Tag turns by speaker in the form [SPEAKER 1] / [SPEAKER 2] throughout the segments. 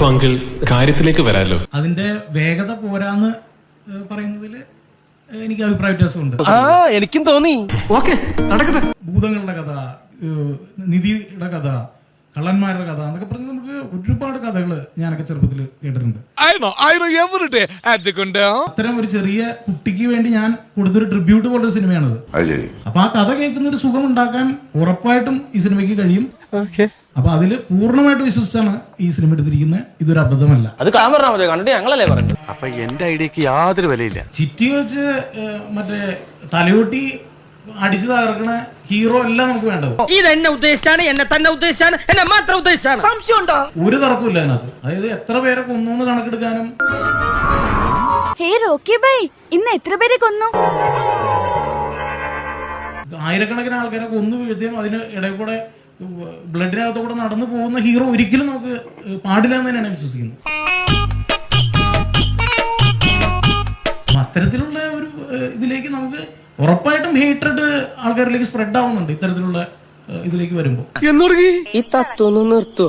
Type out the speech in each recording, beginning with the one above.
[SPEAKER 1] അപ്പൊ അങ്കിൾ കാര്യത്തിലേക്ക് വരാലോ.
[SPEAKER 2] അതിന്റെ വേഗത പോരാന്ന് പറയുന്നതിൽ എനിക്ക് അഭിപ്രായ വ്യത്യാസമുണ്ട്.
[SPEAKER 3] എനിക്കും തോന്നി.
[SPEAKER 2] ഭൂതങ്ങളുടെ കഥ, നിധിയുടെ കഥ, കള്ളന്മാരുടെ കഥ എന്നൊക്കെ പറഞ്ഞ് നമുക്ക് ഒരുപാട് കഥകൾ ഞാനൊക്കെ ചെറുപ്പത്തിൽ കേട്ടിട്ടുണ്ട്. അത്തരം ഒരു ചെറിയ കുട്ടിക്ക് വേണ്ടി ഞാൻ കൊടുത്തൊരു ട്രിബ്യൂട്ട് പോലൊരു സിനിമയാണത്. അപ്പൊ ആ കഥ കേൾക്കുന്ന ഒരു സുഖം ഉണ്ടാക്കാൻ ഉറപ്പായിട്ടും ഈ സിനിമയ്ക്ക് കഴിയും. അപ്പൊ അതില് പൂർണ്ണമായിട്ട് വിശ്വസിച്ചാണ് ഈ സിനിമ എടുത്തിരിക്കുന്നത്. ഇതൊരു അബദ്ധമല്ല.
[SPEAKER 3] അത് കണ്ടിട്ട് ഞങ്ങളല്ലേ പറഞ്ഞു.
[SPEAKER 4] അപ്പൊ എന്റെ ഐഡിയക്ക് യാതൊരു വിലയില്ല.
[SPEAKER 2] ചിറ്റി വെച്ച് മറ്റേ തലയോട്ടി അടിച്ചു തകർക്കണ ഹീറോ അല്ല നമുക്ക് വേണ്ടത്.
[SPEAKER 3] ഇത് എന്നെ ഉദ്ദേശിച്ചാണ്, എന്നെ തന്നെ ഉദ്ദേശിച്ചാണ്, എന്നെ മാത്രം ഉദ്ദേശിച്ചാണ്. സംശയമുണ്ടോ?
[SPEAKER 2] ഒരു തർക്കമില്ല അതിനകത്ത്. അതായത് എത്ര പേരെ കൊന്നു കണക്കെടുക്കാനും.
[SPEAKER 5] ഇന്ന് എത്ര പേരെ കൊന്നു?
[SPEAKER 2] ആയിരക്കണക്കിന് ആൾക്കാരെ കൊന്നു വീഴ്ത്തിയും അതിന് ഇടയിൽ കൂടെ ബ്ലഡിനകത്ത് കൂടെ നടന്നു പോകുന്ന ഹീറോ ഒരിക്കലും നമുക്ക് പാടില്ല എന്ന് തന്നെയാണ് വിശ്വസിക്കുന്നത്. അത്തരത്തിലുള്ള ഒരു ഇതിലേക്ക് നമുക്ക് ഉറപ്പായിട്ടും ഹേറ്റ്രഡ് ആൾക്കാരിലേക്ക് സ്പ്രെഡ് ആവുന്നുണ്ട് ഇത്തരത്തിലുള്ള ഇതിലേക്ക് വരുമ്പോ.
[SPEAKER 3] ഈ തത്വം നിർത്തോ?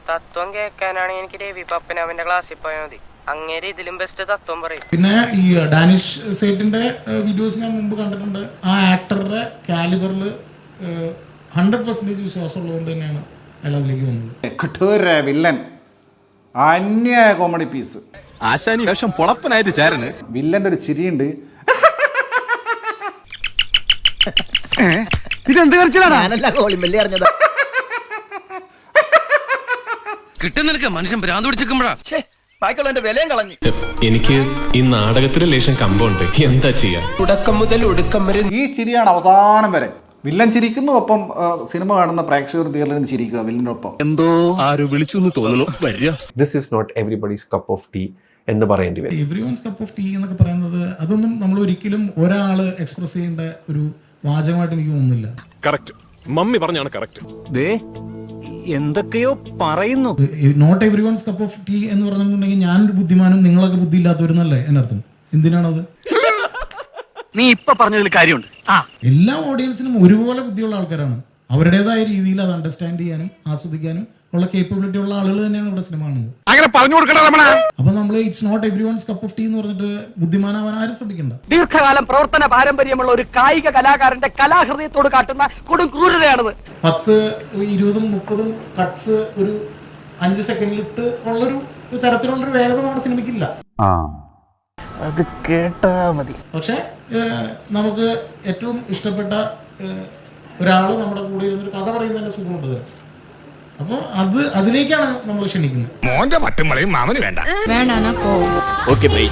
[SPEAKER 6] തത്വം കേൾക്കാനാണ് എനിക്ക് രവി പപ്പൻ അവന്റെ ക്ലാസ്സിൽ പോയാൽ മതി. അങ്ങേര് ഇതിലും ബെസ്റ്റ് തത്വം പറയും.
[SPEAKER 2] പിന്നെ ഈ ഡാനിഷ് സേറ്റിന്റെ വീഡിയോസ് ഞാൻ മുമ്പ് കണ്ടിട്ടുണ്ട്. ആ ആക്ടറുടെ കാലിബറിൽ 100% വിശ്വാസം ഉള്ളതുകൊണ്ട് തന്നെയാണ് അയാൾ അതിലേക്ക് വന്നത്.
[SPEAKER 7] വില്ലൻ അന്യ കോമഡി പീസ്.
[SPEAKER 8] ആശാനി വേഷം പൊളപ്പനായിട്ട് ചേരന്.
[SPEAKER 7] വില്ലന്റെ ഒരു ചിരിയുണ്ട്.
[SPEAKER 8] ഇതെന്ത് കറിച്ചിലാണ്?
[SPEAKER 3] കിട്ടുന്ന മനുഷ്യൻ ഭ്രാന്ത് പിടിച്ചിരിക്കുമ്പോഴാ ബാക്കിയുള്ള വിലയും കളഞ്ഞു.
[SPEAKER 1] എനിക്ക് ഈ നാടകത്തിലെ ലേശം കമ്പമുണ്ട്. എന്താ ചെയ്യാ?
[SPEAKER 3] തുടക്കം മുതൽ ഒടുക്കം വരെ
[SPEAKER 7] ഈ ചിരിയാണ് അവസാനം വരെ. വില്ലൻ ചിരിക്കുന്നു, ഒപ്പം സിനിമ കാണുന്ന പ്രേക്ഷകർ തിയേറ്ററിൽ നിന്ന് ചിരിക്കുക വില്ലന്റെ ഒപ്പം.
[SPEAKER 8] എന്തോ ആരോ വിളിച്ചു എന്ന് തോന്നുന്നു.
[SPEAKER 9] This is not everybody's cup of tea എന്ന് പറയേണ്ടി വരും.
[SPEAKER 2] എവരിവൺസ് കപ്പ് ഓഫ് ടീ എന്നൊക്കെ പറയുന്നത് അതൊന്നും നമ്മൾ ഒരിക്കലും ഒരാള് എക്സ്പ്രസ് ചെയ്യേണ്ട ഒരു വാചകമായിട്ട് എനിക്ക് തോന്നുന്നില്ല.
[SPEAKER 8] കറക്റ്റ്, മമ്മി പറഞ്ഞാണ് കറക്റ്റ്.
[SPEAKER 9] എന്തൊക്കെയോ പറയുന്നു.
[SPEAKER 2] Not everyone's cup of tea എന്ന് പറഞ്ഞിട്ടുണ്ടെങ്കിൽ ഞാനൊരു ബുദ്ധിമാനും നിങ്ങളൊക്കെ ബുദ്ധി ഇല്ലാത്തവരെന്നല്ലേ എന്നർത്ഥം. എന്തിനാണത്?
[SPEAKER 6] നീ ഇപ്പൊ പറഞ്ഞതിൽ കാര്യമുണ്ട്.
[SPEAKER 2] എല്ലാ ഓഡിയൻസിനും ഒരുപോലെ ബുദ്ധിയുള്ള ആൾക്കാരാണ്. അവരുടേതായ രീതിയിൽ അത് അണ്ടർസ്റ്റാൻഡ് ചെയ്യാനും ആസ്വദിക്കാനും ഉള്ള കേപ്പബിലിറ്റി ഉള്ള ആളുകൾ തന്നെയാണ് ഇവിടെ സിനിമ കാണുന്നത്.
[SPEAKER 8] അങ്ങനെ പറഞ്ഞു കൊടുക്കണം.
[SPEAKER 2] അപ്പൊ നമ്മൾ it's not everyone's cup of tea എന്ന് പറഞ്ഞിട്ട് ബുദ്ധിമാനാവാൻ ആരും ശ്രമിക്കണ്ട.
[SPEAKER 6] ദീർഘകാലം പ്രവർത്തന പാരമ്പര്യമുള്ള ഒരു കായിക കലാകാരന്റെ കലാഹൃദയത്തോട് കാട്ടുന്ന കൊടും ക്രൂരതയാണത്.
[SPEAKER 2] 10, 20, 30 കട്ട്സ് ഒരു 5 സെക്കൻഡിലിട്ട് ഉള്ളൊരു തരത്തിലുള്ളൊരു വേഗത നമ്മുടെ സിനിമയ്ക്കില്ല.
[SPEAKER 7] അത് കേട്ടാ മതി.
[SPEAKER 2] പക്ഷെ നമുക്ക് ഏറ്റവും ഇഷ്ടപ്പെട്ട ഒരാള് നമ്മുടെ കൂടെ ഇരുന്നൊരു കഥ പറയുന്നതിന്റെ സുഖമുണ്ട്. അപ്പൊ അതിലേക്കാണ് നമ്മൾ ക്ഷണിക്കുന്നത്.
[SPEAKER 8] മോന്റെ പട്ടും വളയും മാമന് വേണ്ട.
[SPEAKER 5] വേണ്ട.
[SPEAKER 8] Okay bye.